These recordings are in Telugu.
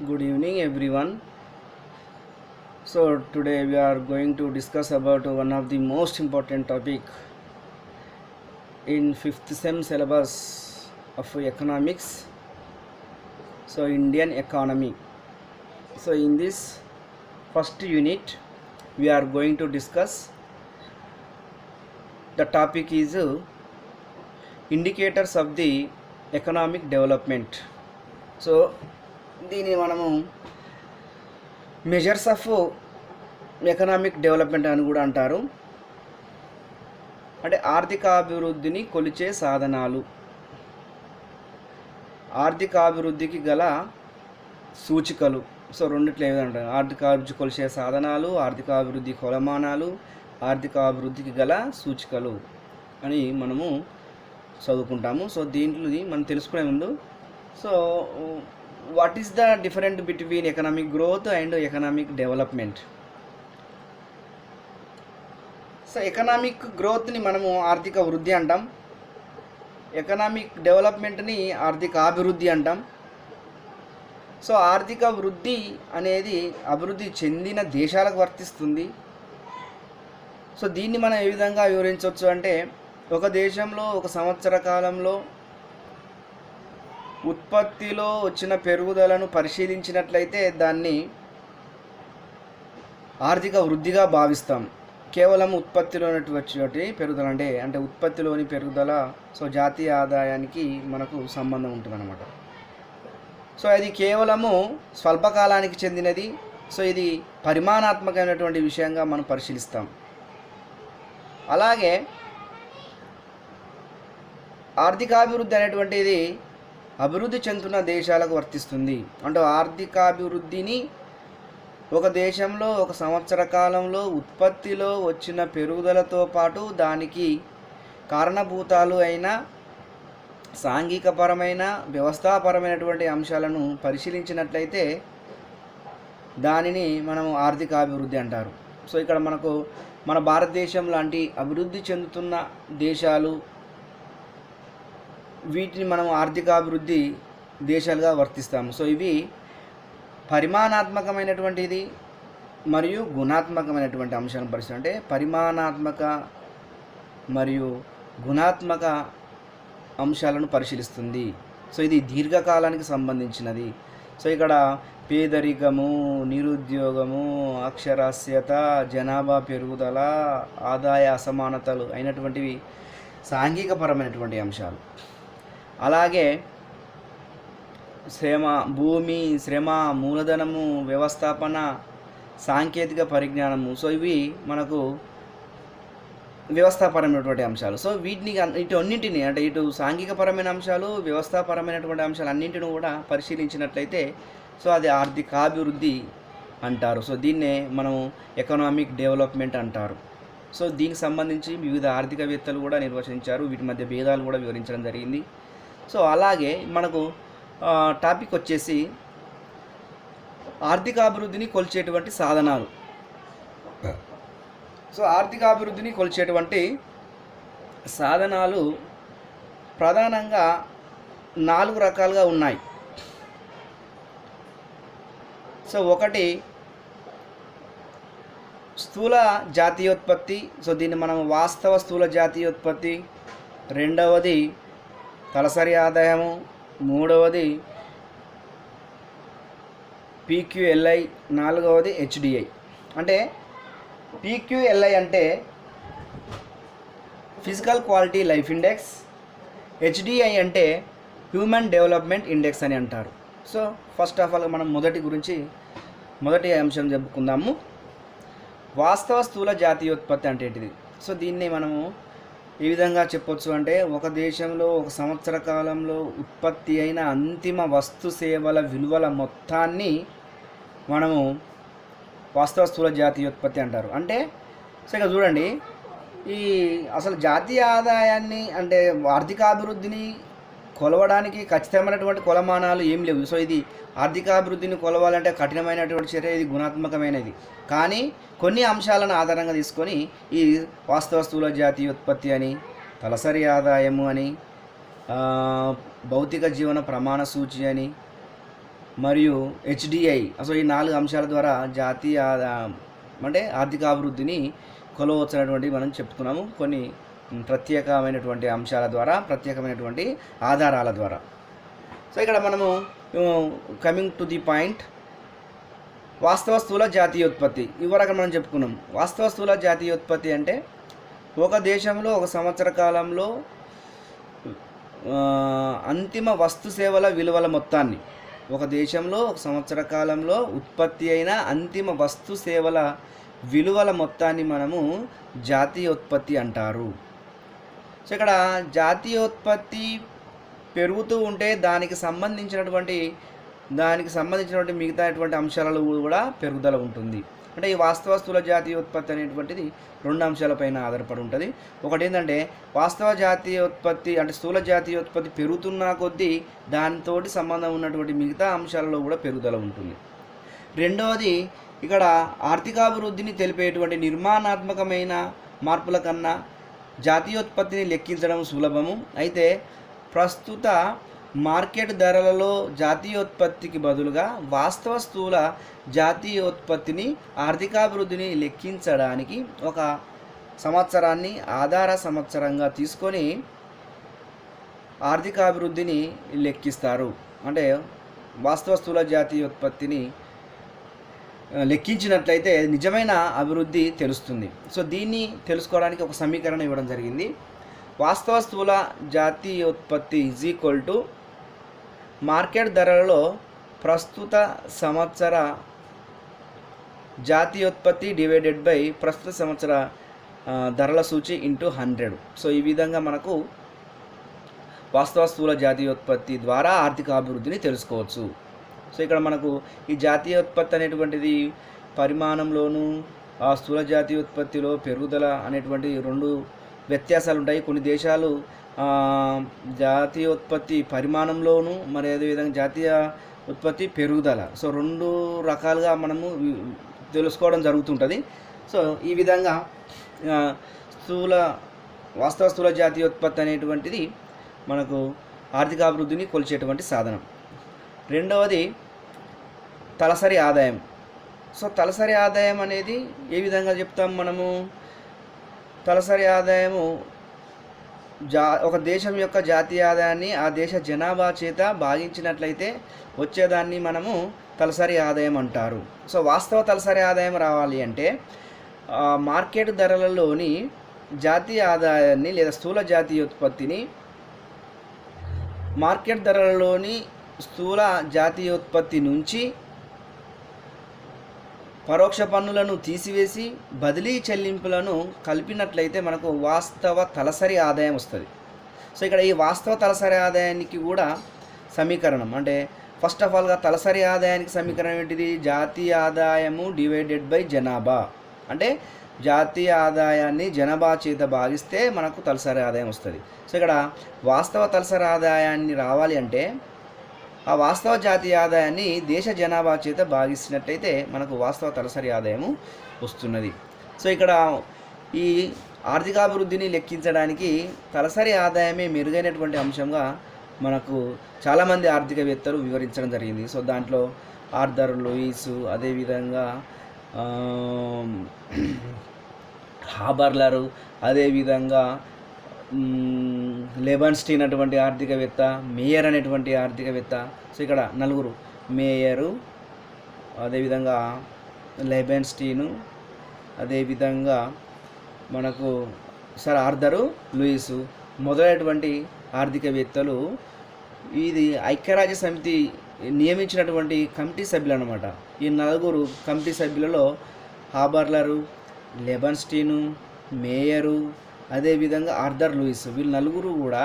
Good evening, everyone. So today we are going to discuss about one of the most important topic in fifth sem syllabus of economics. So Indian economy. So in this first unit, we are going to discuss the topic is indicators of the economic development. So దీన్ని మనము మెజర్స్ ఆఫ్ ఎకనామిక్ డెవలప్మెంట్ అని కూడా అంటారు. అంటే ఆర్థికాభివృద్ధిని కొలిచే సాధనాలు, ఆర్థికాభివృద్ధికి గల సూచికలు. సో రెండిట్లో ఏదంటారు, ఆర్థికాభివృద్ధి కొలిచే సాధనాలు, ఆర్థికాభివృద్ధి కొలమానాలు, ఆర్థికాభివృద్ధికి గల సూచికలు అని మనము చదువుకుంటాము. సో దీంట్లో మనం తెలుసుకునే ముందు, so what is the different between economic growth and economic development? So economic గ్రోత్ని మనము ఆర్థిక వృద్ధి అంటాం, ఎకనామిక్ డెవలప్మెంట్ని ఆర్థిక అభివృద్ధి అంటాం. సో ఆర్థిక వృద్ధి అనేది అభివృద్ధి చెందిన దేశాలకు వర్తిస్తుంది. సో దీన్ని మనం ఏ విధంగా వివరించవచ్చు అంటే, ఒక దేశంలో ఒక సంవత్సర కాలంలో ఉత్పత్తిలో వచ్చిన పెరుగుదలను పరిశీలించినట్లయితే దాన్ని ఆర్థిక వృద్ధిగా భావిస్తాం. కేవలం ఉత్పత్తిలో వచ్చేటి పెరుగుదల అంటే ఉత్పత్తిలోని పెరుగుదల, సో జాతీయ ఆదాయానికి మనకు సంబంధం ఉంటుందన్నమాట. సో ఇది కేవలము స్వల్పకాలానికి చెందినది. సో ఇది పరిమాణాత్మకమైనటువంటి విషయంగా మనం పరిశీలిస్తాం. అలాగే ఆర్థికాభివృద్ధి అనేటువంటిది అభివృద్ధి చెందుతున్న దేశాలకు వర్తిస్తుంది. అంటే ఆర్థికాభివృద్ధిని ఒక దేశంలో ఒక సంవత్సర కాలంలో ఉత్పత్తిలో వచ్చిన పెరుగుదలతో పాటు దానికి కారణభూతాలు అయిన సాంఘికపరమైన వ్యవస్థాపరమైనటువంటి అంశాలను పరిశీలించినట్లయితే దానిని మనము ఆర్థికాభివృద్ధి అంటారు. సో ఇక్కడ మనకు మన భారతదేశం లాంటి అభివృద్ధి చెందుతున్న దేశాలు, వీటిని మనం ఆర్థికాభివృద్ధి దేశాలుగా వర్తిస్తాము. సో ఇవి పరిమాణాత్మకమైనటువంటిది మరియు గుణాత్మకమైనటువంటి అంశాలను పరిశీలి, అంటే పరిమాణాత్మక మరియు గుణాత్మక అంశాలను పరిశీలిస్తుంది. సో ఇది దీర్ఘకాలానికి సంబంధించినది. సో ఇక్కడ పేదరికము, నిరుద్యోగము, అక్షరాస్యత, జనాభా పెరుగుదల, ఆదాయ అసమానతలు అయినటువంటివి సాంఘికపరమైనటువంటి అంశాలు. అలాగే భూమి శ్రమ, మూలధనము, వ్యవస్థాపన, సాంకేతిక పరిజ్ఞానము. సో ఇవి మనకు వ్యవస్థాపరమైనటువంటి అంశాలు. సో వీటిని అన్నింటినీ అంటే ఇటు సాంఘికపరమైన అంశాలు, వ్యవస్థాపరమైనటువంటి అంశాలు అన్నింటిని కూడా పరిశీలించినట్లయితే సో అది ఆర్థికాభివృద్ధి అంటారు. సో దీన్నే మనం ఎకనామిక్ డెవలప్మెంట్ అంటారు. సో దీనికి సంబంధించి వివిధ ఆర్థికవేత్తలు కూడా నిర్వచించారు, వీటి మధ్య భేదాలు కూడా వివరించడం జరిగింది. సో అలాగే మనకు టాపిక్ వచ్చేసి ఆర్థికాభివృద్ధిని కొలిచేటువంటి సాధనాలు. సో ఆర్థికాభివృద్ధిని కొలిచేటువంటి సాధనాలు ప్రధానంగా 4 రకాలుగా ఉన్నాయి. సో ఒకటి స్థూల జాతీయోత్పత్తి. సో దీన్ని మనం వాస్తవ స్థూల జాతీయోత్పత్తి. రెండవది తలసరి ఆదాయము. మూడవది పీక్యూఎల్ఐ. నాలుగవది హెచ్డిఐ. అంటే పీక్యూఎల్ఐ అంటే physical quality life index, HDI అంటే హ్యూమన్ డెవలప్మెంట్ ఇండెక్స్ అని అంటారు. సో ఫస్ట్ ఆఫ్ ఆల్ మనం మొదటి అంశం చెప్పుకుందాము. వాస్తవ స్థూల జాతీయోత్పత్తి అంటే ఏంటిది? సో దీన్ని మనము ఈ విధంగా చెప్పొచ్చు అంటే, ఒక దేశంలో ఒక సంవత్సర కాలంలో ఉత్పత్తి అయిన అంతిమ వస్తు సేవల విలువల మొత్తాన్ని మనము వాస్తవ స్థూల జాతీయోత్పత్తి అంటారు. అంటే సో ఇక చూడండి, ఈ అసలు జాతీయ ఆదాయాన్ని అంటే ఆర్థికాభివృద్ధిని కొలవడానికి ఖచ్చితమైనటువంటి కొలమానాలు ఏం లేవు. సో ఇది ఆర్థికాభివృద్ధిని కొలవాలంటే కఠినమైనటువంటి చర్య, ఇది గుణాత్మకమైనది. కానీ కొన్ని అంశాలను ఆధారంగా తీసుకొని ఈ వాస్తవ స్థూల జాతీయోత్పత్తి అని, తలసరి ఆదాయము అని, భౌతిక జీవన ప్రమాణ సూచి అని, మరియు హెచ్డిఐ. అసలు ఈ 4 అంశాల ద్వారా జాతీయ అంటే ఆర్థిక అభివృద్ధిని కొలవచ్చనేటువంటివి మనం చెప్తున్నాము, కొన్ని ప్రత్యేకమైనటువంటి అంశాల ద్వారా, ప్రత్యేకమైనటువంటి ఆధారాల ద్వారా. సో ఇక్కడ మనము కమింగ్ టు ది పాయింట్, వాస్తవ స్థూల జాతీయోత్పత్తి ఇవరకు మనం చెప్పుకున్నాం. వాస్తవ స్థూల జాతీయోత్పత్తి అంటే ఒక దేశంలో ఒక సంవత్సర కాలంలో అంతిమ వస్తు సేవల విలువల మొత్తాన్ని, ఒక దేశంలో ఒక సంవత్సర కాలంలో ఉత్పత్తి అయిన అంతిమ వస్తు సేవల విలువల మొత్తాన్ని మనము జాతీయోత్పత్తి అంటారు. సో ఇక్కడ జాతీయోత్పత్తి పెరుగుతూ ఉంటే దానికి సంబంధించినటువంటి మిగతాటువంటి అంశాలలో కూడా పెరుగుదల ఉంటుంది. అంటే ఈ వాస్తవ స్థూల జాతీయోత్పత్తి అనేటువంటిది 2 అంశాలపైన ఆధారపడి ఉంటుంది. ఒకటి ఏంటంటే వాస్తవ జాతీయోత్పత్తి అంటే స్థూల జాతీయోత్పత్తి పెరుగుతున్న కొద్దీ దానితోటి సంబంధం ఉన్నటువంటి మిగతా అంశాలలో కూడా పెరుగుదల ఉంటుంది. రెండవది, ఇక్కడ ఆర్థికాభివృద్ధిని తెలిపేటువంటి నిర్మాణాత్మకమైన మార్పుల కన్నా జాతీయోత్పత్తిని లెక్కించడం సులభము. అయితే ప్రస్తుత మార్కెట్ ధరలలో జాతీయోత్పత్తికి బదులుగా వాస్తవ స్థూల జాతీయోత్పత్తిని ఆర్థికాభివృద్ధిని లెక్కించడానికి ఒక సంవత్సరాన్ని ఆధార సంవత్సరంగా తీసుకొని ఆర్థికాభివృద్ధిని లెక్కిస్తారు. అంటే వాస్తవ స్థూల జాతీయోత్పత్తిని లెక్కించినట్లయితే నిజమైన అభివృద్ధి తెలుస్తుంది. సో దీన్ని తెలుసుకోవడానికి ఒక సమీకరణ ఇవ్వడం జరిగింది. వాస్తవ స్థూల జాతీయోత్పత్తి ఈజ్ ఈక్వల్ టు మార్కెట్ ధరలలో ప్రస్తుత సంవత్సర జాతీయోత్పత్తి డివైడెడ్ బై ప్రస్తుత సంవత్సర ధరల సూచి ఇంటూ 100. సో ఈ విధంగా మనకు వాస్తవ స్థూల జాతీయోత్పత్తి ద్వారా ఆర్థిక అభివృద్ధిని తెలుసుకోవచ్చు. సో ఇక్కడ మనకు ఈ జాతీయోత్పత్తి అనేటువంటిది పరిమాణంలోనూ స్థూల జాతీయోత్పత్తిలో పెరుగుదల అనేటువంటి 2 వ్యత్యాసాలు ఉంటాయి. కొన్ని దేశాలు జాతీయోత్పత్తి పరిమాణంలోనూ మరి అదేవిధంగా జాతీయ ఉత్పత్తి పెరుగుదల, సో 2 రకాలుగా మనము తెలుసుకోవడం జరుగుతుంటుంది. సో ఈ విధంగా వాస్తవ స్థూల జాతీయోత్పత్తి అనేటువంటిది మనకు ఆర్థికాభివృద్ధిని కొలిచేటువంటి సాధనం. రెండవది తలసరి ఆదాయం. సో తలసరి ఆదాయం అనేది ఏ విధంగా చెప్తాం మనము? తలసరి ఆదాయము ఒక దేశం యొక్క జాతీయ ఆదాయాన్ని ఆ దేశ జనాభా చేత భాగించినట్లయితే వచ్చేదాన్ని మనము తలసరి ఆదాయం అంటారు. సో వాస్తవ తలసరి ఆదాయం రావాలి అంటే మార్కెట్ ధరలలోని జాతీయ ఆదాయాన్ని లేదా స్థూల జాతీయోత్పత్తిని మార్కెట్ ధరలలోని స్థూల జాతీయోత్పత్తి నుంచి పరోక్ష పన్నులను తీసివేసి బదిలీ చెల్లింపులను కలిపినట్లయితే మనకు వాస్తవ తలసరి ఆదాయం వస్తుంది. సో ఇక్కడ ఈ వాస్తవ తలసరి ఆదాయానికి కూడా సమీకరణం అంటే ఫస్ట్ ఆఫ్ ఆల్గా తలసరి ఆదాయానికి సమీకరణం ఏంటిది? జాతీయ ఆదాయము డివైడెడ్ బై జనాభా. అంటే జాతీయ ఆదాయాన్ని జనాభా చేత భాగిస్తే మనకు తలసరి ఆదాయం వస్తుంది. సో ఇక్కడ వాస్తవ తలసరి ఆదాయాన్ని రావాలి అంటే ఆ వాస్తవ జాతీయ ఆదాయాన్ని దేశ జనాభా చేత భాగిస్తున్నట్టయితే మనకు వాస్తవ తలసరి ఆదాయము వస్తున్నది. సో ఇక్కడ ఈ ఆర్థికాభివృద్ధిని లెక్కించడానికి తలసరి ఆదాయమే మెరుగైనటువంటి అంశంగా మనకు చాలామంది ఆర్థికవేత్తలు వివరించడం జరిగింది. సో దాంట్లో ఆర్థర్ లూయిస్, అదేవిధంగా హాబర్లరు, అదేవిధంగా లెబన్స్టీన్ అటువంటి ఆర్థికవేత్త, మేయర్ అనేటువంటి ఆర్థికవేత్త. సో ఇక్కడ 4 మేయరు, అదేవిధంగా లెబన్స్టీను, అదేవిధంగా మనకు సర్ ఆర్థరు లూయిసు మొదలైనటువంటి ఆర్థికవేత్తలు ఇది ఐక్యరాజ్య సమితి నియమించినటువంటి కమిటీ సభ్యులు అన్నమాట. ఈ 4 కమిటీ సభ్యులలో హాబర్లరు, లెబన్స్టీను, మేయరు, అదేవిధంగా ఆర్థర్ లూయిస్ వీళ్ళు 4 కూడా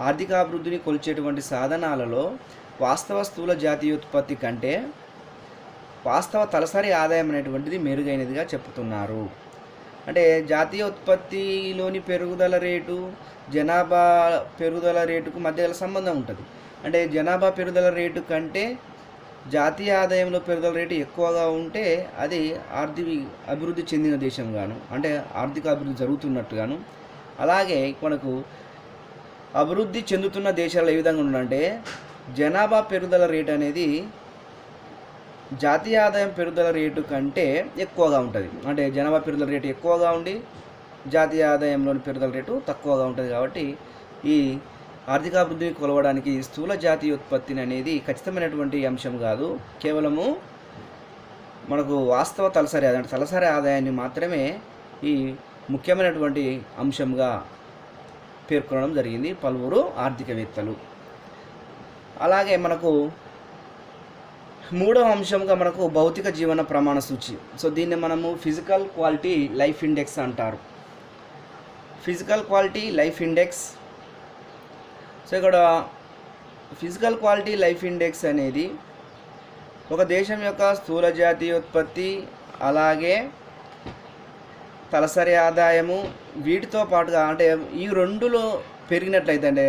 ఆర్థికాభివృద్ధిని కొలిచేటువంటి సాధనాలలో వాస్తవ స్థూల జాతీయోత్పత్తి కంటే వాస్తవ తలసరి ఆదాయం అనేటువంటిది మెరుగైనదిగా చెప్తున్నారు. అంటే జాతీయోత్పత్తిలోని పెరుగుదల రేటు జనాభా పెరుగుదల రేటుకు మధ్య సంబంధం ఉంటుంది. అంటే జనాభా పెరుగుదల రేటు కంటే జాతీయ ఆదాయంలో పెరుగుదల రేటు ఎక్కువగా ఉంటే అది అభివృద్ధి చెందిన దేశంగాను, అంటే ఆర్థిక అభివృద్ధి జరుగుతున్నట్టుగాను. అలాగే మనకు అభివృద్ధి చెందుతున్న దేశాలు ఏ విధంగా ఉండాలంటే జనాభా పెరుగుదల రేటు అనేది జాతీయ ఆదాయం పెరుగుదల రేటు కంటే ఎక్కువగా ఉంటుంది. అంటే జనాభా పెరుగుదల రేటు ఎక్కువగా ఉండి జాతీయ ఆదాయంలోని పెరుగుదల రేటు తక్కువగా ఉంటుంది. కాబట్టి ఈ ఆర్థికాభివృద్ధిని కొలవడానికి స్థూల జాతీయ ఉత్పత్తిని అనేది ఖచ్చితమైనటువంటి అంశం కాదు, కేవలము మనకు వాస్తవ తలసరి ఆదాయం, తలసరి ఆదాయాన్ని మాత్రమే ఈ ముఖ్యమైనటువంటి అంశంగా పేర్కొనడం జరిగింది పలువురు ఆర్థికవేత్తలు. అలాగే మనకు మూడవ అంశంగా మనకు భౌతిక జీవన ప్రమాణ సూచి. సో దీన్ని మనము ఫిజికల్ క్వాలిటీ లైఫ్ ఇండెక్స్ అంటారు. Physical quality life index. So ఇక్కడ ఫిజికల్ క్వాలిటీ లైఫ్ ఇండెక్స్ అనేది ఒక దేశం యొక్క స్థూల జాతీయోత్పత్తి, అలాగే తలసరి ఆదాయము, వీటితో పాటుగా అంటే ఈ రెండులో పెరిగినట్లయితే, అంటే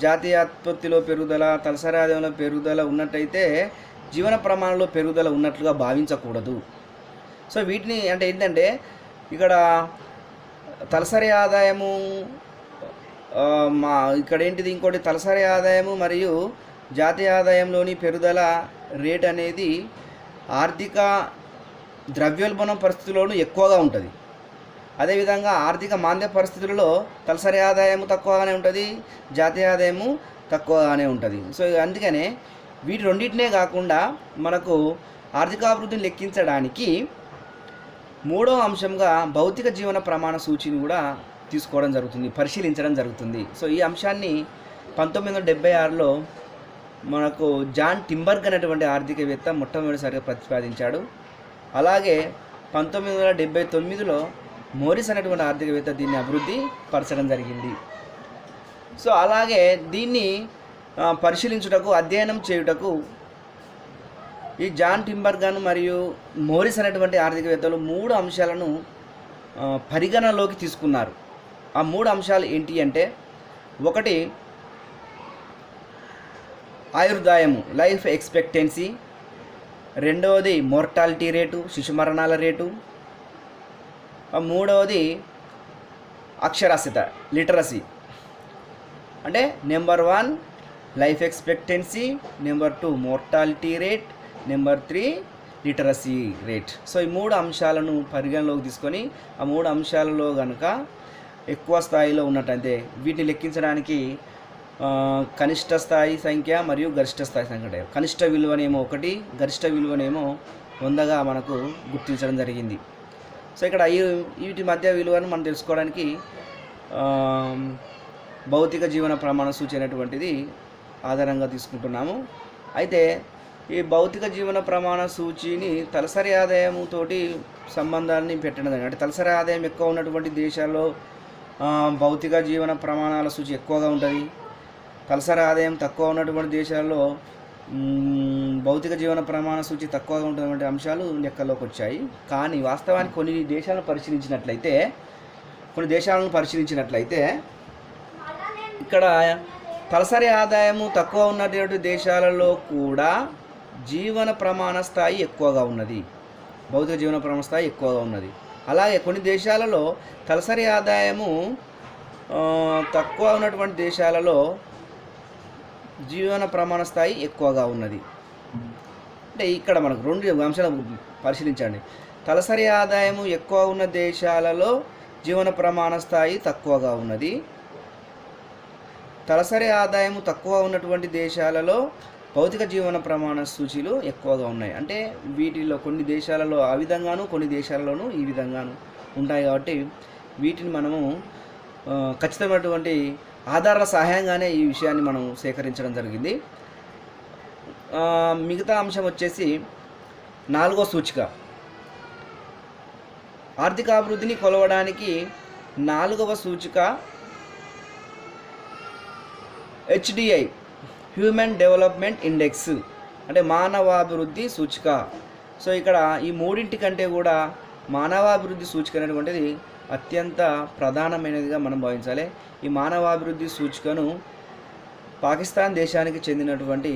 జాతీయోత్పత్తిలో పెరుగుదల, తలసరి ఆదాయంలో పెరుగుదల ఉన్నట్టయితే జీవన ప్రమాణంలో పెరుగుదల ఉన్నట్లుగా భావించకూడదు. సో వీటిని అంటే ఏంటంటే ఇక్కడ తలసరి ఆదాయము ఇక్కడ ఏంటిది, ఇంకోటి తలసరి ఆదాయము మరియు జాతీయ ఆదాయంలోని పెరుగుదల రేట్ అనేది ఆర్థిక ద్రవ్యోల్బణం పరిస్థితుల్లోనూ ఎక్కువగా ఉంటుంది. అదేవిధంగా ఆర్థిక మాంద్య పరిస్థితులలో తలసరి ఆదాయము తక్కువగానే ఉంటుంది, జాతీయ ఆదాయము తక్కువగానే ఉంటుంది. సో అందుకనే వీటి రెండింటినే కాకుండా మనకు ఆర్థికాభివృద్ధిని లెక్కించడానికి మూడో అంశంగా భౌతిక జీవన ప్రమాణ సూచిని కూడా తీసుకోవడం జరుగుతుంది, పరిశీలించడం జరుగుతుంది. సో ఈ అంశాన్ని 1976లో మనకు జాన్ టింబర్గ్ అనేటువంటి ఆర్థికవేత్త మొట్టమొదటిసారిగా ప్రతిపాదించాడు. అలాగే 1979లో మోరిస్ అనేటువంటి ఆర్థికవేత్త దీన్ని అభివృద్ధి పరచడం జరిగింది. సో అలాగే దీన్ని పరిశీలించుటకు, అధ్యయనం చేయుటకు ఈ జాన్ టింబర్గన్ మరియు మోరిస్ అనేటువంటి ఆర్థికవేత్తలు మూడు అంశాలను పరిగణలోకి తీసుకున్నారు. ఆ మూడు అంశాలు ఏంటి అంటే, ఒకటి ఆయుర్దాయము లైఫ్ ఎక్స్పెక్టెన్సీ, రెండవది మోర్టాలిటీ రేటు శిశు మరణాల రేటు, మూడవది అక్షరాస్యత లిటరసీ. అంటే number 1 life expectancy, number 2 mortality rate, number 3 literacy rate. So ఈ మూడు అంశాలను పరిగణలోకి తీసుకొని ఆ మూడు అంశాలలో కనుక ఎక్కువ స్థాయిలో ఉన్నట్టయితే వీటిని లెక్కించడానికి కనిష్ట స్థాయి సంఖ్య మరియు గరిష్ట స్థాయి సంఖ్య ఉంటాయి. కనిష్ట విలువనేమో 1, గరిష్ట విలువనేమో 100గా మనకు గుర్తించడం జరిగింది. సో ఇక్కడ వీటి మధ్య విలువను మనం తెలుసుకోవడానికి భౌతిక జీవన ప్రమాణ సూచి అనేటువంటిది ఆధారంగా తీసుకుంటున్నాము. అయితే ఈ భౌతిక జీవన ప్రమాణ సూచిని తలసరి ఆదాయంతోటి సంబంధాన్ని పెట్టడం, అంటే తలసరి ఆదాయం ఎక్కువ ఉన్నటువంటి దేశాల్లో భౌతిక జీవన ప్రమాణాల సూచి ఎక్కువగా ఉంటుంది, తలసరి ఆదాయం తక్కువ ఉన్నటువంటి దేశాల్లో భౌతిక జీవన ప్రమాణ సూచి తక్కువగా ఉన్నటువంటి అంశాలు లెక్కలోకి వచ్చాయి. కానీ వాస్తవానికి కొన్ని దేశాలను పరిశీలించినట్లయితే ఇక్కడ తలసరి ఆదాయము తక్కువ ఉన్నటువంటి దేశాలలో కూడా జీవన ప్రమాణ స్థాయి ఎక్కువగా ఉన్నది, భౌతిక జీవన ప్రమాణ స్థాయి ఎక్కువగా ఉన్నది. అలాగే కొన్ని దేశాలలో తలసరి ఆదాయము తక్కువ ఉన్నటువంటి దేశాలలో జీవన ప్రమాణ స్థాయి ఎక్కువగా ఉన్నది. అంటే ఇక్కడ మనకు రెండు అంశాలు పరిశీలించండి. తలసరి ఆదాయము ఎక్కువ ఉన్న దేశాలలో జీవన ప్రమాణ స్థాయి తక్కువగా ఉన్నది, తలసరి ఆదాయము తక్కువ ఉన్నటువంటి దేశాలలో భౌతిక జీవన ప్రమాణ సూచీలు ఎక్కువగా ఉన్నాయి. అంటే వీటిలో కొన్ని దేశాలలో ఆ విధంగాను, కొన్ని దేశాలలోనూ ఈ విధంగాను ఉంటాయి. కాబట్టి వీటిని మనము ఖచ్చితమైనటువంటి ఆధారాల సహాయంగానే ఈ విషయాన్ని మనం సేకరించడం జరిగింది. మిగతా అంశం వచ్చేసి 4వ సూచిక. ఆర్థికాభివృద్ధిని కొలవడానికి 4వ సూచిక HDI హ్యూమన్ డెవలప్మెంట్ ఇండెక్స్, అంటే మానవాభివృద్ధి సూచిక. సో ఇక్కడ ఈ మూడింటి కంటే కూడా మానవాభివృద్ధి సూచిక అనేటువంటిది అత్యంత ప్రధానమైనదిగా మనం భావించాలి. ఈ మానవాభివృద్ధి సూచికను పాకిస్తాన్ దేశానికి చెందినటువంటి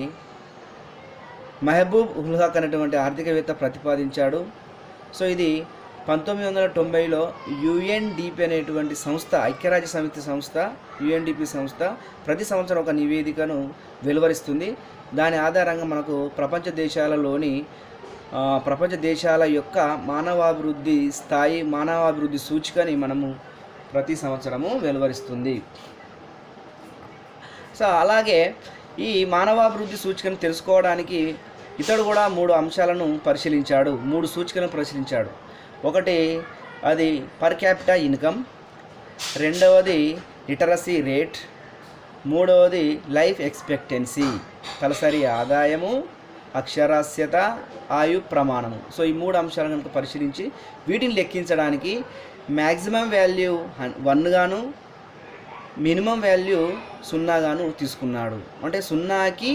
మెహబూబ్ ఉల్ హక్ అనేటువంటి ఆర్థికవేత్త ప్రతిపాదించాడు. సో ఇది 1990లో యుఎన్డిపి అనేటువంటి సంస్థ, ఐక్యరాజ్య సమితి సంస్థ, యుఎన్డిపి సంస్థ ప్రతి సంవత్సరం ఒక నివేదికను వెలువరిస్తుంది. దాని ఆధారంగా మనకు ప్రపంచ దేశాల యొక్క మానవాభివృద్ధి స్థాయి, మానవాభివృద్ధి సూచికని మనము ప్రతి సంవత్సరము వెలువరిస్తుంది. సో అలాగే ఈ మానవాభివృద్ధి సూచికను తెలుసుకోవడానికి ఇతడు కూడా 3 అంశాలను పరిశీలించాడు, 3 సూచికలను పరిశీలించాడు. ఒకటి అది పర్ క్యాపిటా ఇన్కమ్, రెండవది లిటరసీ రేట్, మూడవది లైఫ్ ఎక్స్పెక్టెన్సీ, తలసరి ఆదాయము, అక్షరాస్యత, ఆయు ప్రమాణము. సో ఈ 3 అంశాలను కనుక పరిశీలించి వీటిని లెక్కించడానికి మ్యాక్సిమం వాల్యూ 1 గాను మినిమం వాల్యూ 0 గాను తీసుకున్నాడు. అంటే 0కి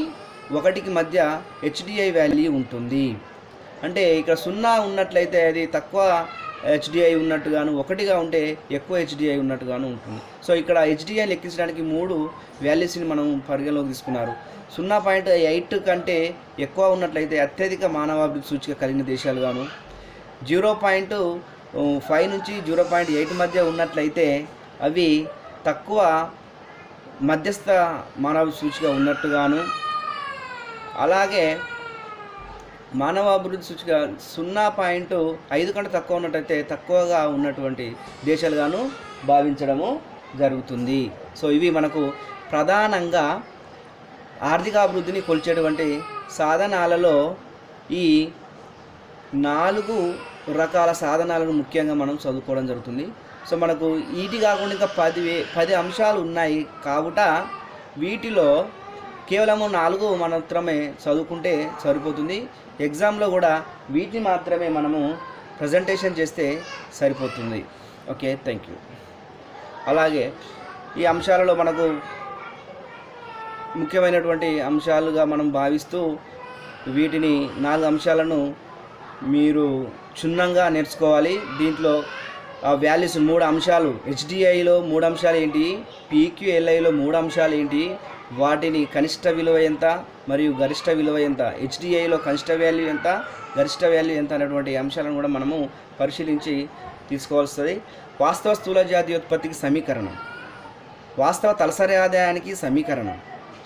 1కి మధ్య హెచ్డిఐ వాల్యూ ఉంటుంది. అంటే ఇక్కడ 0 ఉన్నట్లయితే అది తక్కువ హెచ్డిఐ ఉన్నట్టుగాను, 1గా ఉంటే ఎక్కువ హెచ్డిఐ ఉన్నట్టుగాను ఉంటుంది. సో ఇక్కడ హెచ్డిఐ లెక్కించడానికి 3 వాల్యూస్ని మనం పరిగణలోకి తీసుకున్నారు. 0.8 కంటే ఎక్కువ ఉన్నట్లయితే అత్యధిక మానవాభివృద్ధి సూచిక కలిగిన దేశాలు గాను, 0.5 నుంచి 0.8 మధ్య ఉన్నట్లయితే అవి తక్కువ మధ్యస్థ మానవాభివృద్ధి సూచిక ఉన్నట్టుగాను, అలాగే మానవాభివృద్ధి సూచిక 0.5 కంటే తక్కువ ఉన్నట్టయితే తక్కువగా ఉన్నటువంటి దేశాలుగాను భావించడము జరుగుతుంది. సో ఇవి మనకు ప్రధానంగా ఆర్థికాభివృద్ధిని కొలిచేటువంటి సాధనాలలో ఈ 4 రకాల సాధనాలను ముఖ్యంగా మనం చదువుకోవడం జరుగుతుంది. సో మనకు వీటి కాకుండా ఇంకా 10 అంశాలు ఉన్నాయి కావుట వీటిలో కేవలము 4 మాత్రమే చదువుకుంటే సరిపోతుంది. ఎగ్జామ్లో కూడా వీటిని మాత్రమే మనము ప్రజెంటేషన్ చేస్తే సరిపోతుంది. Okay, thank you. అలాగే ఈ అంశాలలో మనకు ముఖ్యమైనటువంటి అంశాలుగా మనం భావిస్తూ వీటిని 4 అంశాలను మీరు క్షుణ్ణంగా నేర్చుకోవాలి. దీంట్లో వాల్యూస్ 3 అంశాలు, హెచ్డిఐలో 3 అంశాలు ఏంటి, పీక్యూఎల్ఐలో 3 అంశాలు ఏంటి, వాటిని కనిష్ట విలువ ఎంత మరియు గరిష్ట విలువ ఎంత, హెచ్డిఐలో కనిష్ట వాల్యూ ఎంత, గరిష్ట వాల్యూ ఎంత అనేటువంటి అంశాలను కూడా మనము పరిశీలించి తీసుకోవాల్సి. వాస్తవ స్థూల జాతీయోత్పత్తికి సమీకరణం, వాస్తవ తలసరి ఆదాయానికి సమీకరణం.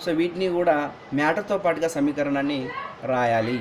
సో వీటిని కూడా మ్యాటర్తో పాటుగా సమీకరణాన్ని రాయాలి.